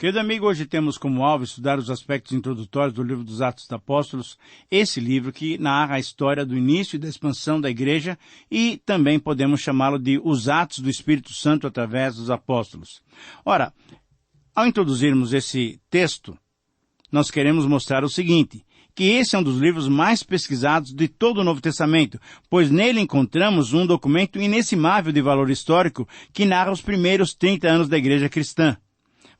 Querido amigo, hoje temos como alvo estudar os aspectos introdutórios do livro dos Atos dos Apóstolos, esse livro que narra a história do início e da expansão da igreja e também podemos chamá-lo de os Atos do Espírito Santo através dos apóstolos. Ora, ao introduzirmos esse texto, nós queremos mostrar o seguinte, que esse é um dos livros mais pesquisados de todo o Novo Testamento, pois nele encontramos um documento inestimável de valor histórico que narra os primeiros 30 anos da igreja cristã.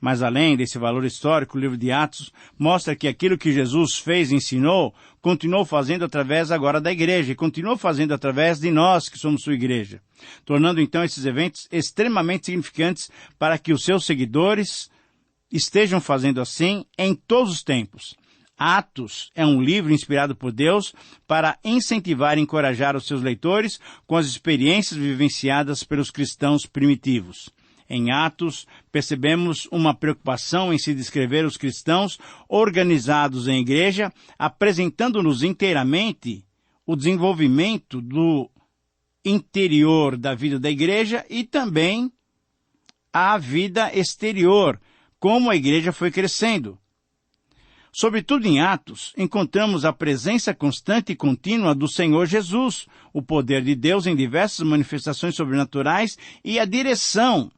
Mas além desse valor histórico, o livro de Atos mostra que aquilo que Jesus fez e ensinou, continuou fazendo através agora da igreja, e continuou fazendo através de nós que somos sua igreja, tornando então esses eventos extremamente significantes para que os seus seguidores estejam fazendo assim em todos os tempos. Atos é um livro inspirado por Deus para incentivar e encorajar os seus leitores com as experiências vivenciadas pelos cristãos primitivos. Em Atos, percebemos uma preocupação em se descrever os cristãos organizados em igreja, apresentando-nos inteiramente o desenvolvimento do interior da vida da igreja e também a vida exterior, como a igreja foi crescendo. Sobretudo em Atos, encontramos a presença constante e contínua do Senhor Jesus, o poder de Deus em diversas manifestações sobrenaturais e a direção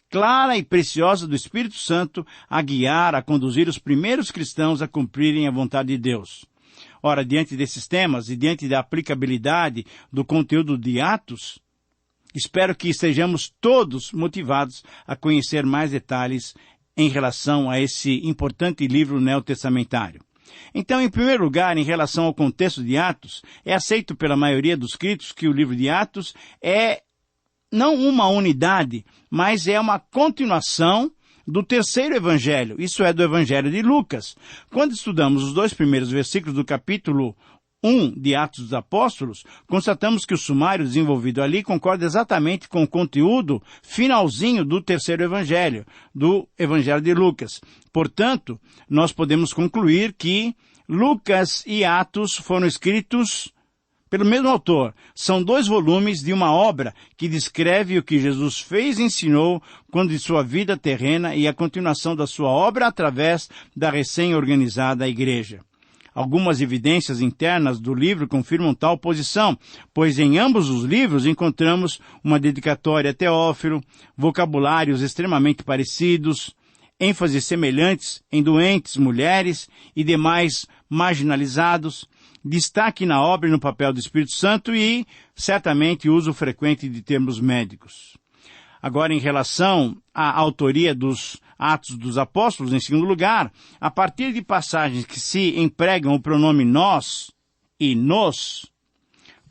clara e preciosa do Espírito Santo a guiar, a conduzir os primeiros cristãos a cumprirem a vontade de Deus. Ora, diante desses temas e diante da aplicabilidade do conteúdo de Atos, espero que estejamos todos motivados a conhecer mais detalhes em relação a esse importante livro neotestamentário. Então, em primeiro lugar, em relação ao contexto de Atos, é aceito pela maioria dos críticos que o livro de Atos é não uma unidade, mas é uma continuação do terceiro evangelho, isso é, do evangelho de Lucas. Quando estudamos os 2 primeiros versículos do capítulo 1 de Atos dos Apóstolos, constatamos que o sumário desenvolvido ali concorda exatamente com o conteúdo finalzinho do terceiro evangelho, do evangelho de Lucas. Portanto, nós podemos concluir que Lucas e Atos foram escritos pelo mesmo autor. São 2 volumes de uma obra que descreve o que Jesus fez e ensinou quando de sua vida terrena e a continuação da sua obra através da recém-organizada igreja. Algumas evidências internas do livro confirmam tal posição, pois em ambos os livros encontramos uma dedicatória a Teófilo, vocabulários extremamente parecidos, ênfases semelhantes em doentes, mulheres e demais marginalizados, destaque na obra e no papel do Espírito Santo e, certamente, uso frequente de termos médicos. Agora, em relação à autoria dos Atos dos Apóstolos, em segundo lugar, a partir de passagens que se empregam o pronome nós e nos,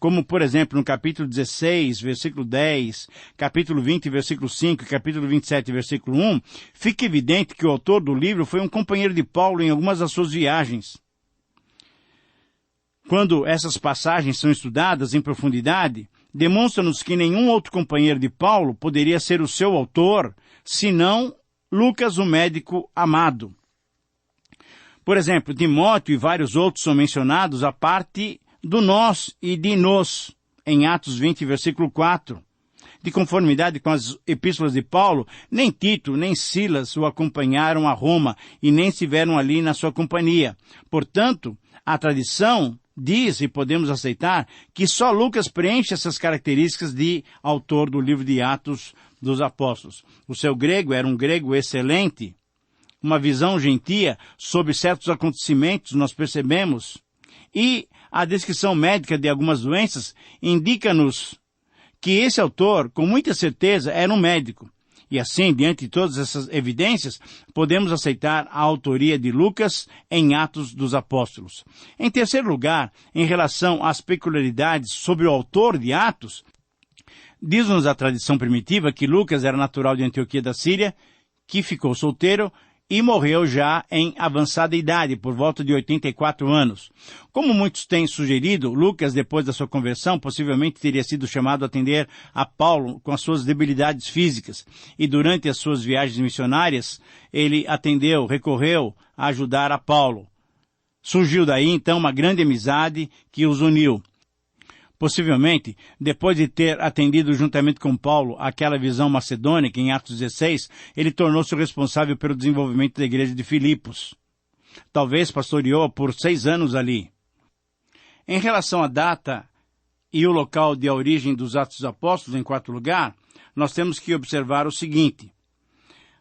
como, por exemplo, no capítulo 16, versículo 10, capítulo 20, versículo 5 e capítulo 27, versículo 1, fica evidente que o autor do livro foi um companheiro de Paulo em algumas das suas viagens. Quando essas passagens são estudadas em profundidade, demonstra-nos que nenhum outro companheiro de Paulo poderia ser o seu autor, senão Lucas, o médico amado. Por exemplo, Timóteo e vários outros são mencionados a parte do nós e de nos, em Atos 20, versículo 4. De conformidade com as epístolas de Paulo, nem Tito, nem Silas o acompanharam a Roma e nem estiveram ali na sua companhia. Portanto, a tradição diz, e podemos aceitar, que só Lucas preenche essas características de autor do livro de Atos dos Apóstolos. O seu grego era um grego excelente, uma visão gentia sobre certos acontecimentos, nós percebemos, e a descrição médica de algumas doenças indica-nos que esse autor, com muita certeza, era um médico. E assim, diante de todas essas evidências, podemos aceitar a autoria de Lucas em Atos dos Apóstolos. Em terceiro lugar, em relação às peculiaridades sobre o autor de Atos, diz-nos a tradição primitiva que Lucas era natural de Antioquia da Síria, que ficou solteiro e morreu já em avançada idade, por volta de 84 anos. Como muitos têm sugerido, Lucas, depois da sua conversão, possivelmente teria sido chamado a atender a Paulo com as suas debilidades físicas. E durante as suas viagens missionárias, ele recorreu a ajudar a Paulo. Surgiu daí, então, uma grande amizade que os uniu. Possivelmente, depois de ter atendido juntamente com Paulo aquela visão macedônica em Atos 16, ele tornou-se o responsável pelo desenvolvimento da igreja de Filipos. Talvez pastoreou por 6 anos ali. Em relação à data e o local de origem dos Atos dos Apóstolos, em quarto lugar, nós temos que observar o seguinte.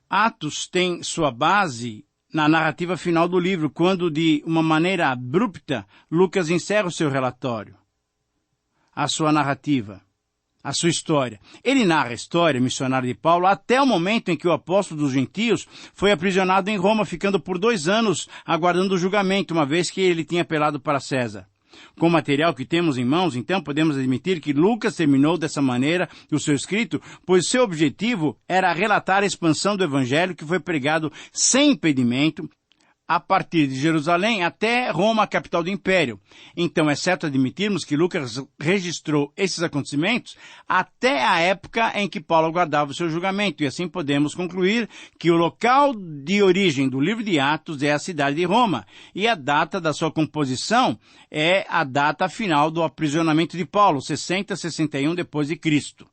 Atos tem sua base na narrativa final do livro, quando, de uma maneira abrupta, Lucas encerra o seu relatório, a sua narrativa, a sua história. Ele narra a história missionária de Paulo até o momento em que o apóstolo dos gentios foi aprisionado em Roma, ficando por 2 anos aguardando o julgamento, uma vez que ele tinha apelado para César. Com o material que temos em mãos, então, podemos admitir que Lucas terminou dessa maneira o seu escrito, pois seu objetivo era relatar a expansão do evangelho que foi pregado sem impedimento, a partir de Jerusalém até Roma, a capital do império. Então é certo admitirmos que Lucas registrou esses acontecimentos até a época em que Paulo aguardava o seu julgamento, e assim podemos concluir que o local de origem do livro de Atos é a cidade de Roma, e a data da sua composição é a data final do aprisionamento de Paulo, 60-61 depois de Cristo.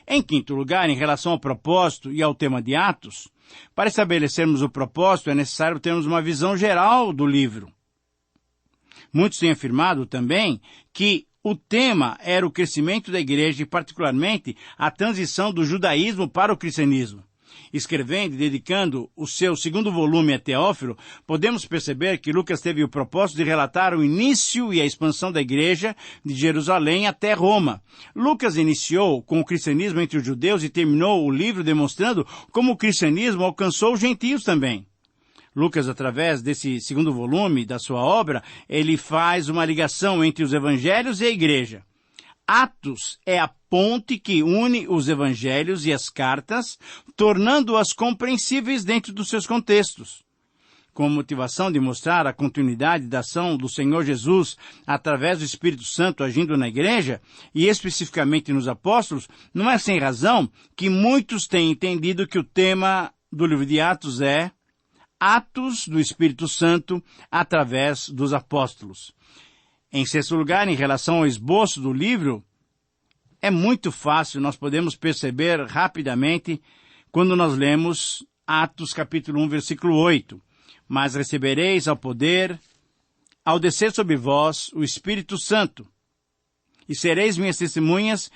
Em quinto lugar, em relação ao propósito e ao tema de Atos, para estabelecermos o propósito, é necessário termos uma visão geral do livro. Muitos têm afirmado também que o tema era o crescimento da igreja e, particularmente, a transição do judaísmo para o cristianismo. Escrevendo e dedicando o seu 2º volume a Teófilo, podemos perceber que Lucas teve o propósito de relatar o início e a expansão da igreja de Jerusalém até Roma. Lucas iniciou com o cristianismo entre os judeus e terminou o livro demonstrando como o cristianismo alcançou os gentios também. Lucas, através desse 2º volume da sua obra, ele faz uma ligação entre os evangelhos e a igreja. Atos é a ponte que une os evangelhos e as cartas, tornando-as compreensíveis dentro dos seus contextos. Com motivação de mostrar a continuidade da ação do Senhor Jesus através do Espírito Santo agindo na igreja, e especificamente nos apóstolos, não é sem razão que muitos têm entendido que o tema do livro de Atos é Atos do Espírito Santo através dos apóstolos. Em sexto lugar, em relação ao esboço do livro, é muito fácil, nós podemos perceber rapidamente quando nós lemos Atos capítulo 1, versículo 8. Mas recebereis ao poder, ao descer sobre vós, o Espírito Santo, e sereis minhas testemunhas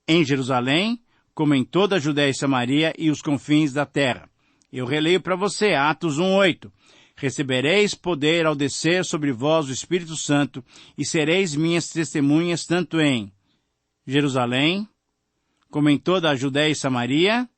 em Jerusalém, como em toda a Judéia e Samaria e os confins da terra. Eu releio para você, Atos 1, 8. Recebereis poder ao descer sobre vós o Espírito Santo, e sereis minhas testemunhas tanto em Jerusalém, como em toda a Judéia e Samaria,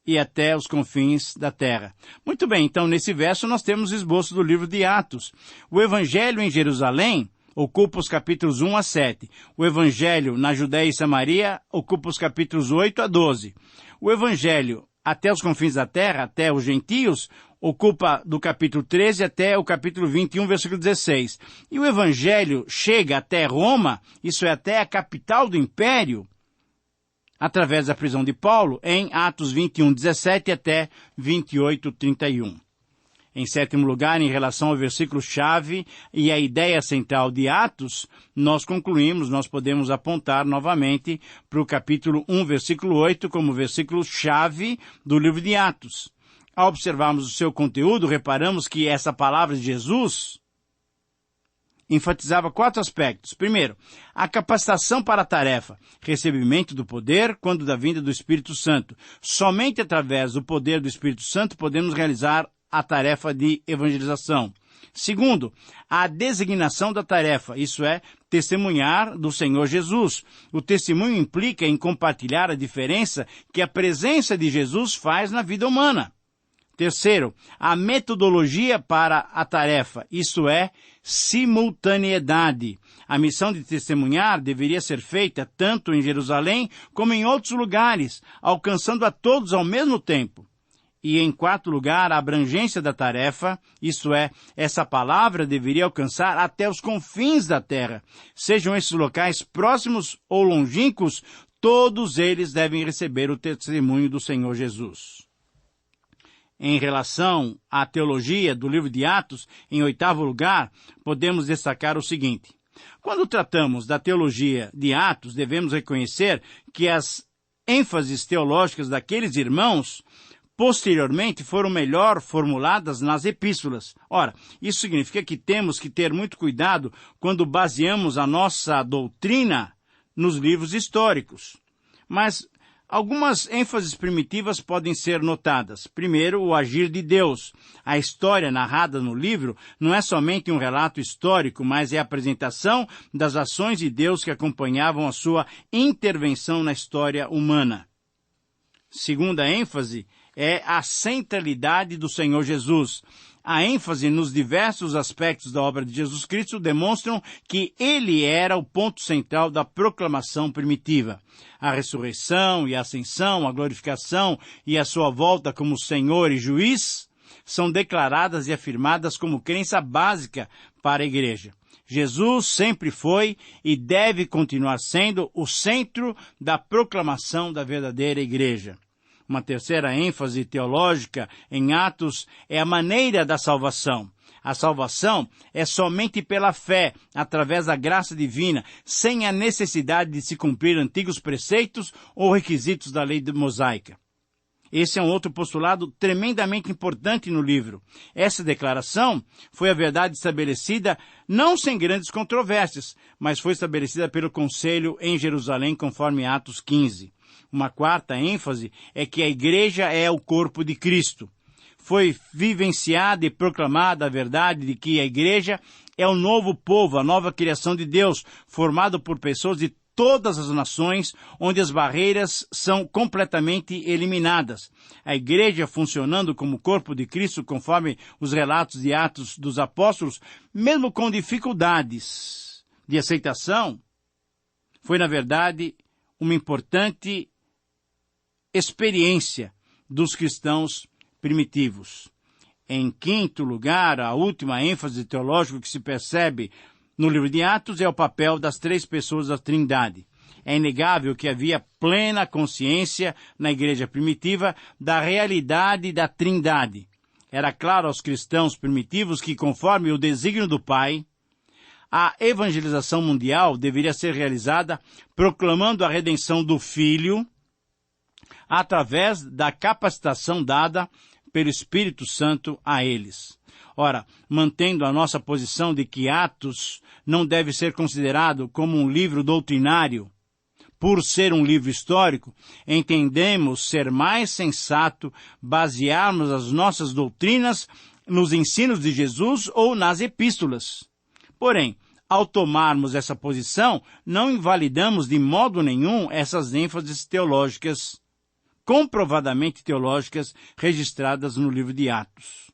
e até os confins da terra. Muito bem, então nesse verso nós temos o esboço do livro de Atos. O Evangelho em Jerusalém ocupa os capítulos 1 a 7. O Evangelho na Judéia e Samaria ocupa os capítulos 8 a 12. O Evangelho até os confins da terra, até os gentios, ocupa do capítulo 13 até o capítulo 21, versículo 16. E o Evangelho chega até Roma, isso é, até a capital do império, através da prisão de Paulo, em Atos 21, 17 até 28, 31. Em sétimo lugar, em relação ao versículo-chave e a ideia central de Atos, nós concluímos, nós podemos apontar novamente para o capítulo 1, versículo 8, como versículo-chave do livro de Atos. Ao observarmos o seu conteúdo, reparamos que essa palavra de Jesus enfatizava 4 aspectos. Primeiro, a capacitação para a tarefa, recebimento do poder quando da vinda do Espírito Santo. Somente através do poder do Espírito Santo podemos realizar a tarefa de evangelização. Segundo, a designação da tarefa, isso é, testemunhar do Senhor Jesus. O testemunho implica em compartilhar a diferença que a presença de Jesus faz na vida humana. Terceiro, a metodologia para a tarefa, isto é, simultaneidade. A missão de testemunhar deveria ser feita tanto em Jerusalém como em outros lugares, alcançando a todos ao mesmo tempo. E em quarto lugar, a abrangência da tarefa, isto é, essa palavra deveria alcançar até os confins da terra. Sejam esses locais próximos ou longínquos, todos eles devem receber o testemunho do Senhor Jesus. Em relação à teologia do livro de Atos, em 8º lugar, podemos destacar o seguinte. Quando tratamos da teologia de Atos, devemos reconhecer que as ênfases teológicas daqueles irmãos posteriormente foram melhor formuladas nas epístolas. Ora, isso significa que temos que ter muito cuidado quando baseamos a nossa doutrina nos livros históricos. Mas algumas ênfases primitivas podem ser notadas. Primeiro, o agir de Deus. A história narrada no livro não é somente um relato histórico, mas é a apresentação das ações de Deus que acompanhavam a sua intervenção na história humana. Segunda ênfase é a centralidade do Senhor Jesus. A ênfase nos diversos aspectos da obra de Jesus Cristo demonstram que ele era o ponto central da proclamação primitiva. A ressurreição e a ascensão, a glorificação e a sua volta como Senhor e Juiz são declaradas e afirmadas como crença básica para a igreja. Jesus sempre foi e deve continuar sendo o centro da proclamação da verdadeira igreja. Uma terceira ênfase teológica em Atos é a maneira da salvação. A salvação é somente pela fé, através da graça divina, sem a necessidade de se cumprir antigos preceitos ou requisitos da lei mosaica. Esse é um outro postulado tremendamente importante no livro. Essa declaração foi a verdade estabelecida não sem grandes controvérsias, mas foi estabelecida pelo Conselho em Jerusalém, conforme Atos 15. Uma quarta ênfase é que a igreja é o corpo de Cristo. Foi vivenciada e proclamada a verdade de que a igreja é o novo povo, a nova criação de Deus, formado por pessoas de todas as nações, onde as barreiras são completamente eliminadas. A igreja funcionando como corpo de Cristo, conforme os relatos de Atos dos Apóstolos, mesmo com dificuldades de aceitação, foi, na verdade, uma importante experiência dos cristãos primitivos. Em quinto lugar, a última ênfase teológica que se percebe no livro de Atos é o papel das três pessoas da Trindade. É inegável que havia plena consciência na igreja primitiva da realidade da Trindade. Era claro aos cristãos primitivos que, conforme o desígnio do Pai, a evangelização mundial deveria ser realizada proclamando a redenção do Filho através da capacitação dada pelo Espírito Santo a eles. Ora, mantendo a nossa posição de que Atos não deve ser considerado como um livro doutrinário, por ser um livro histórico, entendemos ser mais sensato basearmos as nossas doutrinas nos ensinos de Jesus ou nas epístolas. Porém, ao tomarmos essa posição, não invalidamos de modo nenhum essas ênfases teológicas, comprovadamente teológicas, registradas no livro de Atos.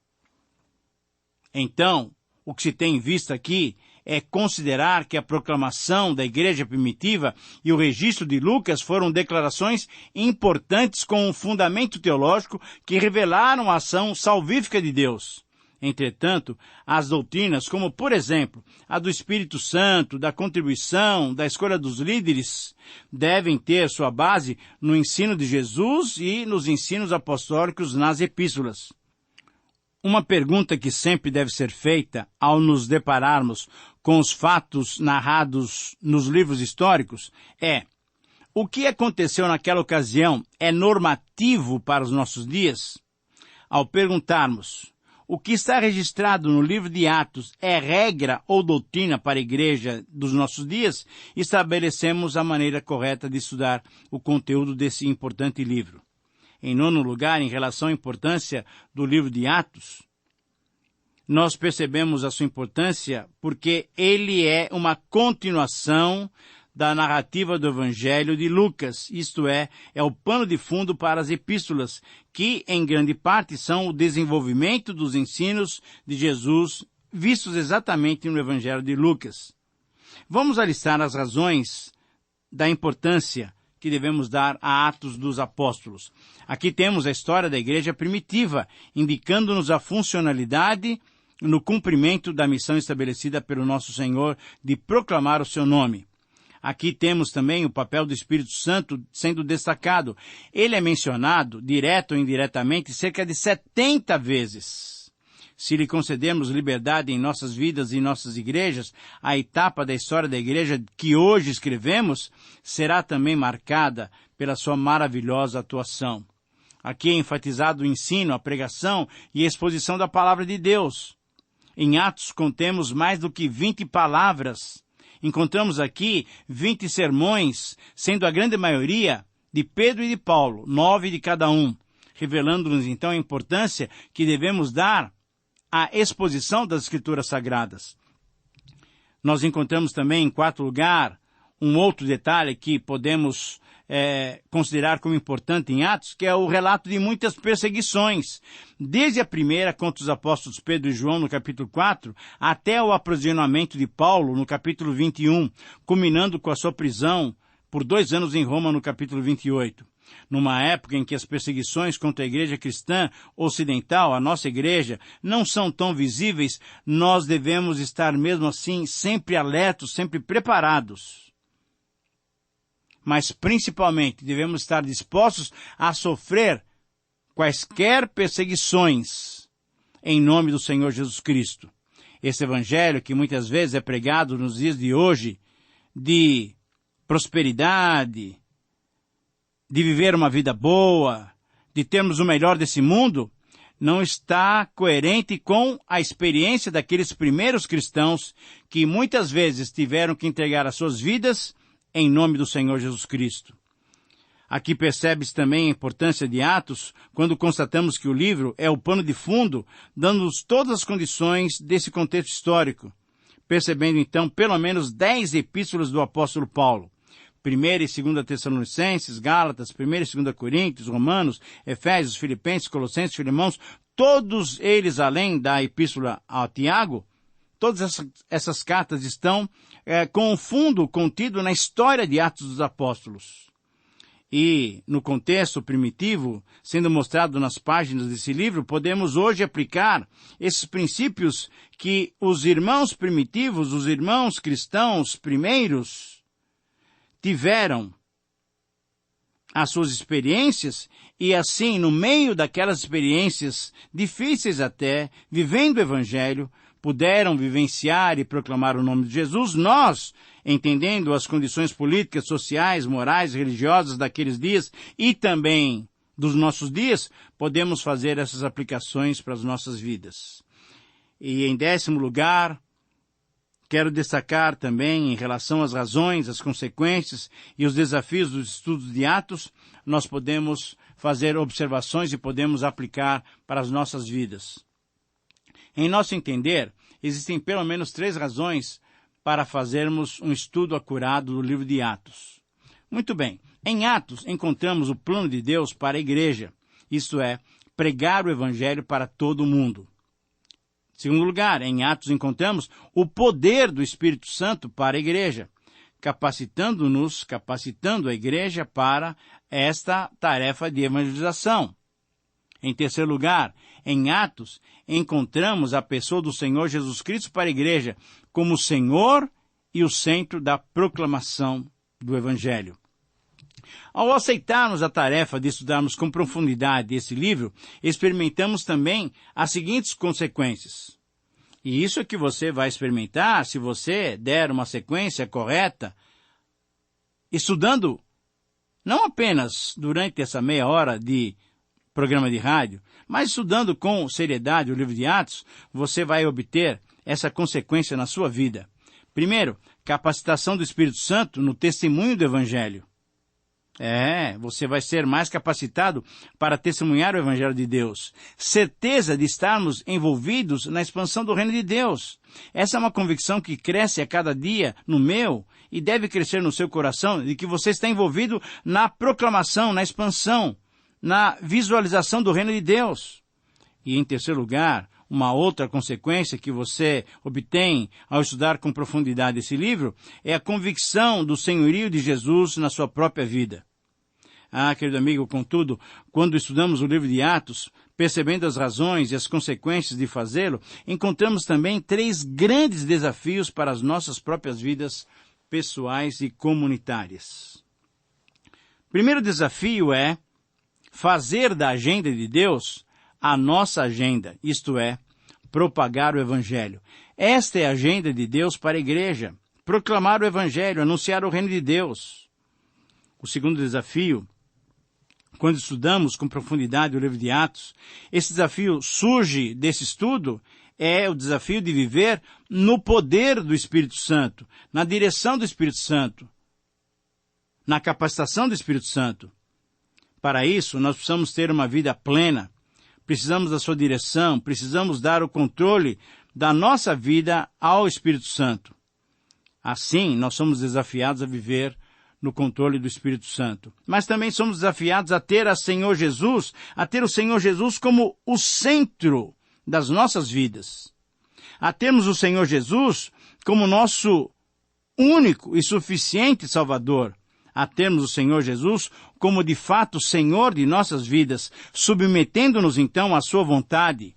Então, o que se tem em vista aqui é considerar que a proclamação da igreja primitiva e o registro de Lucas foram declarações importantes com um fundamento teológico que revelaram a ação salvífica de Deus. Entretanto, as doutrinas, como por exemplo a do Espírito Santo, da contribuição, da escolha dos líderes, devem ter sua base no ensino de Jesus e nos ensinos apostólicos nas epístolas. Uma pergunta que sempre deve ser feita ao nos depararmos com os fatos narrados nos livros históricos é: o que aconteceu naquela ocasião é normativo para os nossos dias? Ao perguntarmos o que está registrado no livro de Atos é regra ou doutrina para a igreja dos nossos dias, estabelecemos a maneira correta de estudar o conteúdo desse importante livro. Em nono lugar, em relação à importância do livro de Atos, nós percebemos a sua importância porque ele é uma continuação da narrativa do Evangelho de Lucas, isto é o pano de fundo para as epístolas, que em grande parte são o desenvolvimento dos ensinos de Jesus, vistos exatamente no Evangelho de Lucas. Vamos alistar as razões da importância que devemos dar a Atos dos Apóstolos. Aqui temos a história da igreja primitiva, indicando-nos a funcionalidade no cumprimento da missão estabelecida pelo nosso Senhor de proclamar o seu nome. Aqui temos também o papel do Espírito Santo sendo destacado. Ele é mencionado, direto ou indiretamente, cerca de 70 vezes. se lhe concedermos liberdade em nossas vidas e em nossas igrejas, a etapa da história da igreja que hoje escrevemos será também marcada pela sua maravilhosa atuação. Aqui é enfatizado o ensino, a pregação e a exposição da palavra de Deus. Em Atos contemos mais do que 20 palavras. Encontramos aqui 20 sermões, sendo a grande maioria de Pedro e de Paulo, 9 de cada um, revelando-nos então a importância que devemos dar à exposição das Escrituras Sagradas. Nós encontramos também, em quarto lugar, um outro detalhe que podemos considerar como importante em Atos, que é o relato de muitas perseguições, desde a primeira contra os apóstolos Pedro e João, no capítulo 4, até o aprisionamento de Paulo, no capítulo 21, culminando com a sua prisão por 2 anos em Roma, no capítulo 28. Numa época em que as perseguições contra a igreja cristã ocidental, a nossa igreja, não são tão visíveis, nós devemos estar mesmo assim sempre alertos, sempre preparados. Mas principalmente devemos estar dispostos a sofrer quaisquer perseguições em nome do Senhor Jesus Cristo. Esse evangelho que muitas vezes é pregado nos dias de hoje, de prosperidade, de viver uma vida boa, de termos o melhor desse mundo, não está coerente com a experiência daqueles primeiros cristãos que muitas vezes tiveram que entregar as suas vidas em nome do Senhor Jesus Cristo. Aqui percebe-se também a importância de Atos, quando constatamos que o livro é o pano de fundo, dando-nos todas as condições desse contexto histórico, percebendo então pelo menos 10 epístolas do apóstolo Paulo. 1ª e 2ª Tessalonicenses, Gálatas, 1ª e 2ª Coríntios, Romanos, Efésios, Filipenses, Colossenses, Filemãos, todos eles, além da epístola a Tiago, todas essas cartas estão com o fundo contido na história de Atos dos Apóstolos. E, no contexto primitivo, sendo mostrado nas páginas desse livro, podemos hoje aplicar esses princípios que os irmãos primitivos, os irmãos cristãos primeiros, tiveram as suas experiências e assim, no meio daquelas experiências difíceis até, vivendo o Evangelho, puderam vivenciar e proclamar o nome de Jesus. Nós, entendendo as condições políticas, sociais, morais, religiosas daqueles dias e também dos nossos dias, podemos fazer essas aplicações para as nossas vidas. E em 10º lugar, quero destacar também, em relação às razões, às consequências e os desafios dos estudos de Atos, nós podemos fazer observações e podemos aplicar para as nossas vidas. Em nosso entender, existem pelo menos 3 razões para fazermos um estudo acurado do livro de Atos. Muito bem, em Atos encontramos o plano de Deus para a igreja, isto é, pregar o Evangelho para todo o mundo. Em segundo lugar, em Atos encontramos o poder do Espírito Santo para a igreja, capacitando a igreja para esta tarefa de evangelização. Em terceiro lugar, em Atos, encontramos a pessoa do Senhor Jesus Cristo para a igreja como o Senhor e o centro da proclamação do Evangelho. Ao aceitarmos a tarefa de estudarmos com profundidade esse livro, experimentamos também as seguintes consequências. E isso é que você vai experimentar se você der uma sequência correta, estudando não apenas durante essa meia hora de programa de rádio, mas estudando com seriedade o livro de Atos, você vai obter essa consequência na sua vida. Primeiro, capacitação do Espírito Santo no testemunho do Evangelho. Você vai ser mais capacitado para testemunhar o Evangelho de Deus. Certeza de estarmos envolvidos na expansão do reino de Deus. Essa é uma convicção que cresce a cada dia no meu e deve crescer no seu coração, de que você está envolvido na proclamação, na expansão, na visualização do reino de Deus. E em terceiro lugar, uma outra consequência que você obtém ao estudar com profundidade esse livro é a convicção do senhorio de Jesus na sua própria vida. Querido amigo, contudo, quando estudamos o livro de Atos, percebendo as razões e as consequências de fazê-lo, encontramos também 3 grandes desafios para as nossas próprias vidas pessoais e comunitárias. O primeiro desafio é fazer da agenda de Deus a nossa agenda, isto é, propagar o Evangelho. Esta é a agenda de Deus para a igreja. Proclamar o Evangelho, anunciar o reino de Deus. O segundo desafio, quando estudamos com profundidade o livro de Atos, esse desafio surge desse estudo, é o desafio de viver no poder do Espírito Santo, na direção do Espírito Santo, na capacitação do Espírito Santo. Para isso, nós precisamos ter uma vida plena, precisamos da sua direção, precisamos dar o controle da nossa vida ao Espírito Santo. Assim, nós somos desafiados a viver no controle do Espírito Santo. Mas também somos desafiados a ter o Senhor Jesus como o centro das nossas vidas. A termos o Senhor Jesus como nosso único e suficiente Salvador. A termos o Senhor Jesus como de fato Senhor de nossas vidas, submetendo-nos então à sua vontade.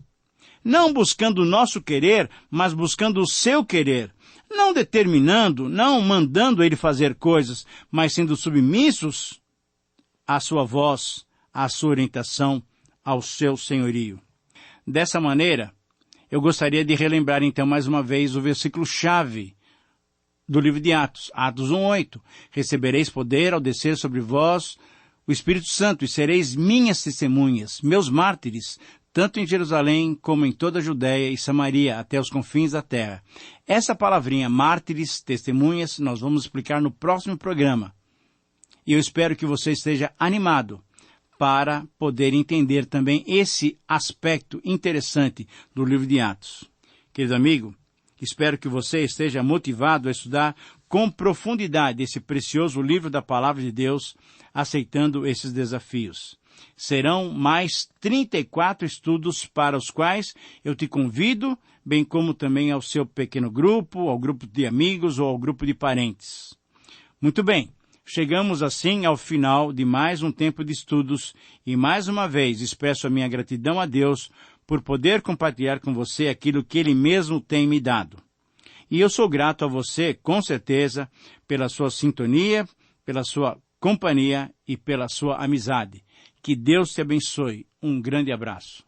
Não buscando o nosso querer, mas buscando o seu querer. Não determinando, não mandando ele fazer coisas, mas sendo submissos à sua voz, à sua orientação, ao seu senhorio. Dessa maneira, eu gostaria de relembrar então mais uma vez o versículo-chave do livro de Atos, Atos 1:8. Recebereis poder ao descer sobre vós o Espírito Santo e sereis minhas testemunhas, meus mártires, tanto em Jerusalém como em toda a Judéia e Samaria, até os confins da terra. Essa palavrinha, mártires, testemunhas, nós vamos explicar no próximo programa. E eu espero que você esteja animado para poder entender também esse aspecto interessante do livro de Atos. Querido amigo, espero que você esteja motivado a estudar com profundidade esse precioso livro da Palavra de Deus, aceitando esses desafios. Serão mais 34 estudos para os quais eu te convido, bem como também ao seu pequeno grupo, ao grupo de amigos ou ao grupo de parentes. Muito bem, chegamos assim ao final de mais um tempo de estudos e mais uma vez expresso a minha gratidão a Deus por poder compartilhar com você aquilo que Ele mesmo tem me dado. E eu sou grato a você, com certeza, pela sua sintonia, pela sua companhia e pela sua amizade. Que Deus te abençoe. Um grande abraço.